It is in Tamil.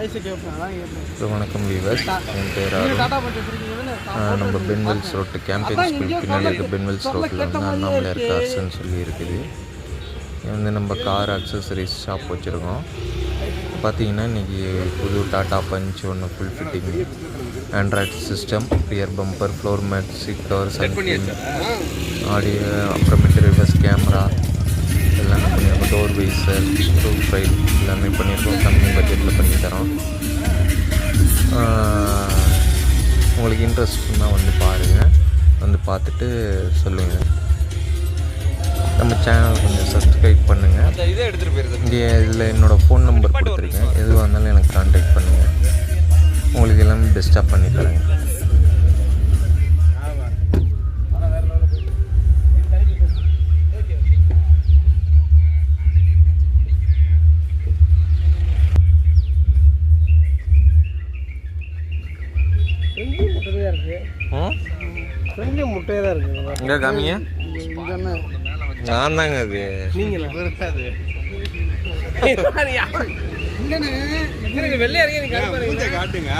வணக்கம் வீவர்ஸ், என் பேர் அருண். நம்ம பென்வெல்ஸ் ரோட்டு கேம்பேஜ் ஸ்கூல் பின்னாடி இருக்க பென்வெல்ஸ் ரோட்டில் வந்து அண்ணாமலையார் கார்ஸ்ன்னு சொல்லி இருக்குது. இது வந்து நம்ம கார் அக்சசரிஸ் ஷாப் வச்சுருக்கோம். பார்த்தீங்கன்னா இன்றைக்கி புது டாட்டா பஞ்ச் ஒன்று full fitting, Android system, rear bumper, floor mat, seat cover, sunscreen, audio, அப்புறமேட்டு ரிவர்ஸ் கேமரா எல்லாமே பண்ணியிருக்கோம். டோர் வைசர், ரூஃப் ரைட் எல்லாமே பண்ணியிருக்கோம். கம்மி பட்ஜெட்டில் பண்ணித்தரோம். உங்களுக்கு இன்ட்ரெஸ்ட்னா வந்து பாருங்கள், வந்து பார்த்துட்டு சொல்லுங்கள். நம்ம சேனல் கொஞ்சம் சப்ஸ்கிரைப் பண்ணுங்கள். இங்கே இதில் என்னோடய ஃபோன் நம்பர் கொடுத்துருக்கேன். எதுவாக இருந்தாலும் எனக்கு கான்டாக்ட் பண்ணுங்கள். உங்களுக்கு எல்லாமே பெஸ்ட்டாக பண்ணித்தரேங்க. முட்டையாக தான் இருக்கு. இங்கே காமிங்க. நான் தாங்க அது. வெள்ளையா இருக்கீங்க, காட்டுங்க.